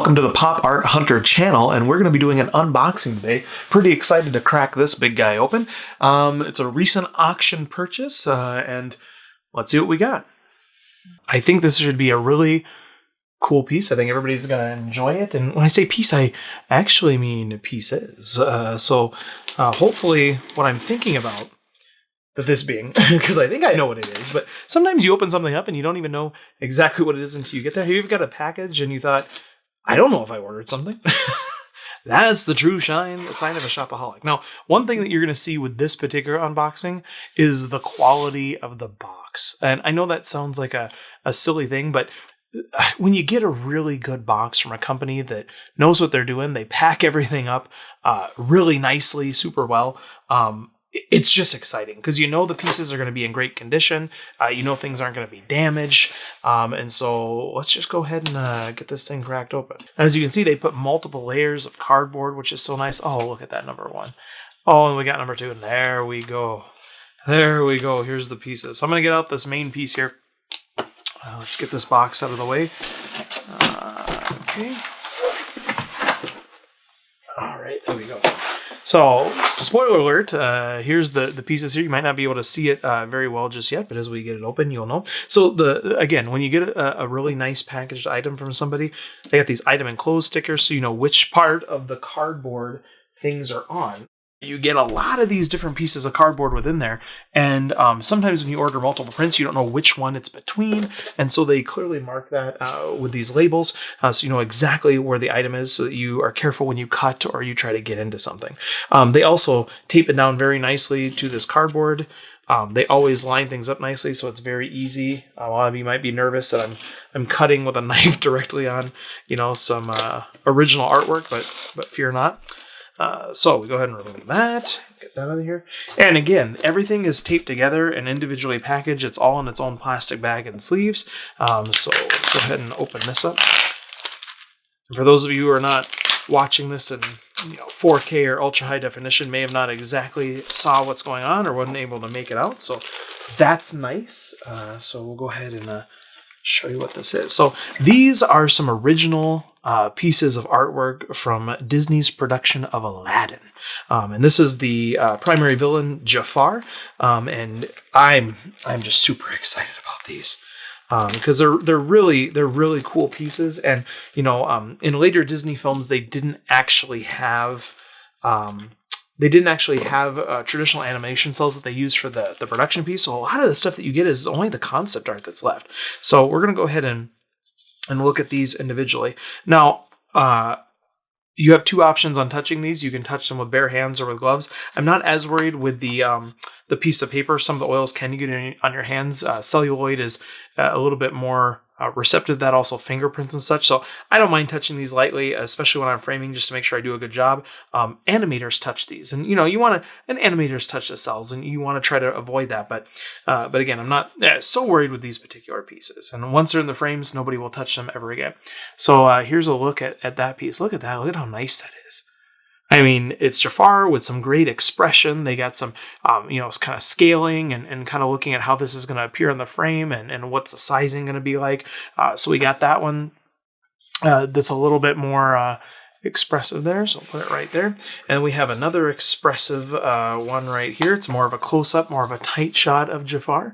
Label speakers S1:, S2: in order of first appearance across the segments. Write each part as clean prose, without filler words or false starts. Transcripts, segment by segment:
S1: Welcome to the Pop Art Hunter channel, and we're going to be doing an unboxing today. Pretty excited to crack this big guy open. It's a recent auction purchase, and let's see what we got. I think this should be a really cool piece. I think everybody's going to enjoy it, and when I say piece, I actually mean pieces. So hopefully what I'm thinking about that this being, because I think I know what it is, but sometimes you open something up and you don't even know exactly what it is until you get there. You've got a package and you thought, I don't know if I ordered something. That's the true sign of a shopaholic. Now, one thing that you're going to see with this particular unboxing is the quality of the box. And I know that sounds like a silly thing, but when you get a really good box from a company that knows what they're doing, they pack everything up really nicely, super well. It's just exciting because you know the pieces are going to be in great condition. You know things aren't going to be damaged. And so let's just go ahead and get this thing cracked open. As you can see, they put multiple layers of cardboard, which is so nice. Oh, look at that number one. Oh, and we got number two. And there we go. There we go. Here's the pieces. So I'm going to get out this main piece here. Let's get this box out of the way. Okay. All right, there we go. So, spoiler alert, here's the pieces here. You might not be able to see it very well just yet, but as we get it open, you'll know. So, again, when you get a really nice packaged item from somebody, they got these item enclosed stickers so you know which part of the cardboard things are on. You get a lot of these different pieces of cardboard within there, and sometimes when you order multiple prints, you don't know which one it's between, and so they clearly mark that with these labels, so you know exactly where the item is, so that you are careful when you cut or you try to get into something. They also tape it down very nicely to this cardboard. They always line things up nicely, so it's very easy. A lot of you might be nervous that I'm cutting with a knife directly on, you know, some original artwork, but fear not. So we go ahead and remove that, get that out of here. And again, everything is taped together and individually packaged. It's all in its own plastic bag and sleeves. So let's go ahead and open this up. And for those of you who are not watching this in 4K or ultra high definition, may have not exactly saw what's going on or wasn't able to make it out. So that's nice. So we'll go ahead and show you what this is. So these are some original pieces of artwork from Disney's production of Aladdin. And this is the primary villain, Jafar. And I'm just super excited about these. Because they're really cool pieces. And in later Disney films, they didn't actually have traditional animation cells that they used for the production piece. So a lot of the stuff that you get is only the concept art that's left. So we're going to go ahead and look at these individually. Now, you have two options on touching these. You can touch them with bare hands or with gloves. I'm not as worried with the piece of paper. Some of the oils can get on your hands. Celluloid is a little bit more receptive to that, also fingerprints and such. So I don't mind touching these lightly, especially when I'm framing, just to make sure I do a good job. Animators touch these, and animators touch the cells, and you want to try to avoid that. But again, I'm not so worried with these particular pieces. And once they're in the frames, nobody will touch them ever again. So here's a look at that piece. Look at that. Look at how nice that is. I mean, it's Jafar with some great expression. They got some, it's kind of scaling and kind of looking at how this is going to appear in the frame and what's the sizing going to be like. So we got that one that's a little bit more expressive there. So we'll put it right there. And we have another expressive one right here. It's more of a close-up, more of a tight shot of Jafar.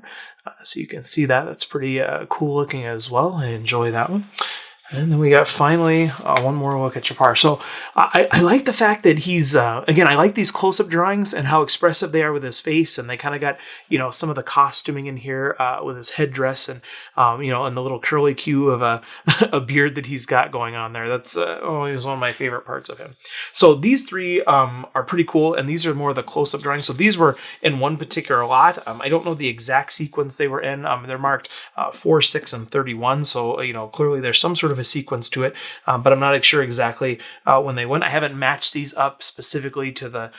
S1: So you can see that. That's pretty cool looking as well. I enjoy that one. And then we got finally one more look at Jafar. So I like the fact that he's, again, I like these close-up drawings and how expressive they are with his face. And they kind of got, some of the costuming in here with his headdress and, and the little curly cue of a beard that he's got going on there. That's always one of my favorite parts of him. So these three are pretty cool. And these are more of the close-up drawings. So these were in one particular lot. I don't know the exact sequence they were in. They're marked 4, 6, and 31. So, clearly there's some sort of a sequence to it, but I'm not sure exactly when they went. I haven't matched these up specifically to the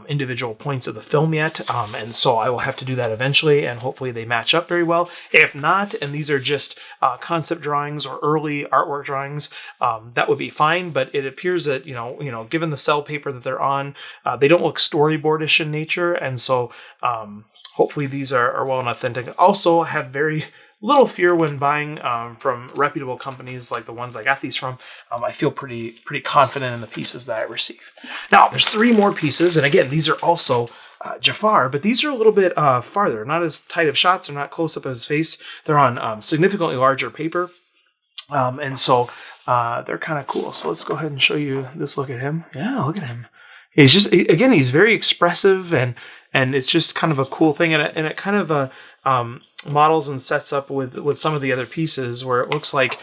S1: individual points of the film yet, and so I will have to do that eventually, and hopefully they match up very well. If not, and these are just concept drawings or early artwork drawings, that would be fine, but it appears that, given the cell paper that they're on, they don't look storyboardish in nature, and so hopefully these are well and authentic. Also have very little fear when buying from reputable companies like the ones I got these from. I feel pretty confident in the pieces that I receive. Now, there's 3 more pieces, and again, these are also Jafar, but these are a little bit farther, not as tight of shots, they're not close up of his face. They're on significantly larger paper, and so they're kind of cool. So let's go ahead and show you this look at him. Yeah, look at him. He's just, again, he's very expressive, and it's just kind of a cool thing, and it kind of models and sets up with some of the other pieces where it looks like,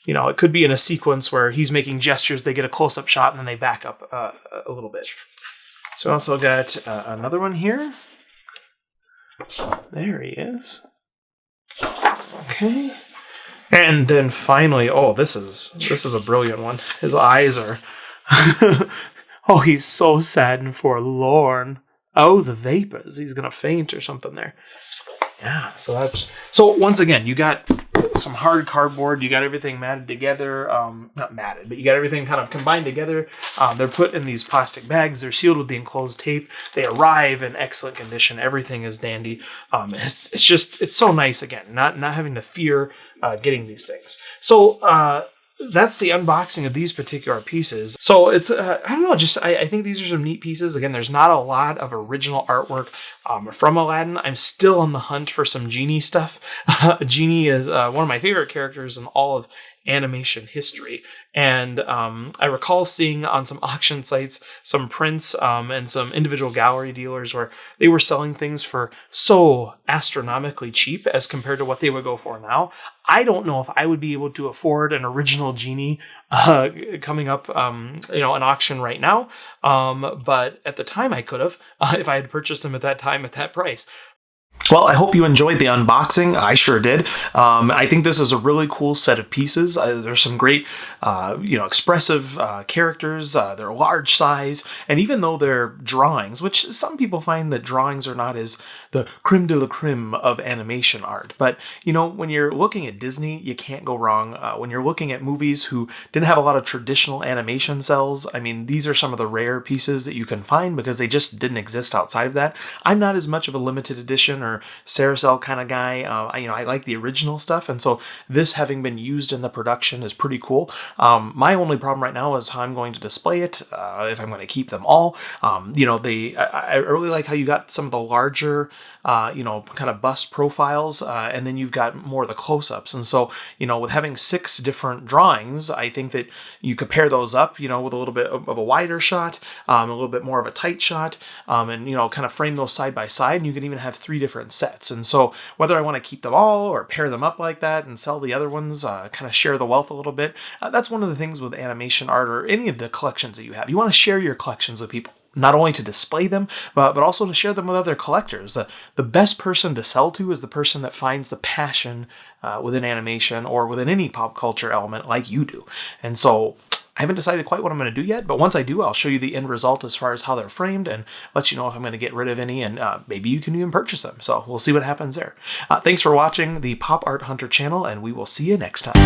S1: you know, it could be in a sequence where he's making gestures, they get a close-up shot, and then they back up a little bit. So I also got another one here. There he is. Okay. And then finally, oh, this is a brilliant one. His eyes are... oh, he's so sad and forlorn. Oh, the vapors. He's going to faint or something there. Yeah, so once again, you got some hard cardboard, you got everything matted together, not matted, but you got everything kind of combined together. They're put in these plastic bags, they're sealed with the enclosed tape, they arrive in excellent condition, everything is dandy. It's so nice, again, not having to fear getting these things. So, that's the unboxing of these particular pieces. So it's, I don't know, I think these are some neat pieces. Again, there's not a lot of original artwork from Aladdin. I'm still on the hunt for some Genie stuff. Genie is one of my favorite characters in all of animation history. And I recall seeing on some auction sites some prints and some individual gallery dealers where they were selling things for so astronomically cheap as compared to what they would go for now. I don't know if I would be able to afford an original Genie coming up, an auction right now. But at the time I could have, if I had purchased them at that time at that price. Well, I hope you enjoyed the unboxing. I sure did. I think this is a really cool set of pieces. There's some great, expressive characters. They're large size, and even though they're drawings, which some people find that drawings are not as the creme de la creme of animation art, but when you're looking at Disney, you can't go wrong. When you're looking at movies who didn't have a lot of traditional animation cells, I mean, these are some of the rare pieces that you can find because they just didn't exist outside of that. I'm not as much of a limited edition or Carousel kind of guy. I like the original stuff, and so this having been used in the production is pretty cool. My only problem right now is how I'm going to display it, if I'm going to keep them all. I really like how you got some of the larger, kind of bust profiles, and then you've got more of the close-ups. And so, with having 6 different drawings, I think that you could pair those up, with a little bit of a wider shot, a little bit more of a tight shot, and, kind of frame those side by side, and you can even have 3 different sets. And so whether I want to keep them all or pair them up like that and sell the other ones, kind of share the wealth a little bit, that's one of the things with animation art or any of the collections that you have. You want to share your collections with people, not only to display them, but also to share them with other collectors. The best person to sell to is the person that finds the passion within animation or within any pop culture element like you do. And so I haven't decided quite what I'm going to do yet, but once I do, I'll show you the end result as far as how they're framed and let you know if I'm going to get rid of any, and maybe you can even purchase them. So we'll see what happens there. Thanks for watching the Pop Art Hunter channel, and we will see you next time.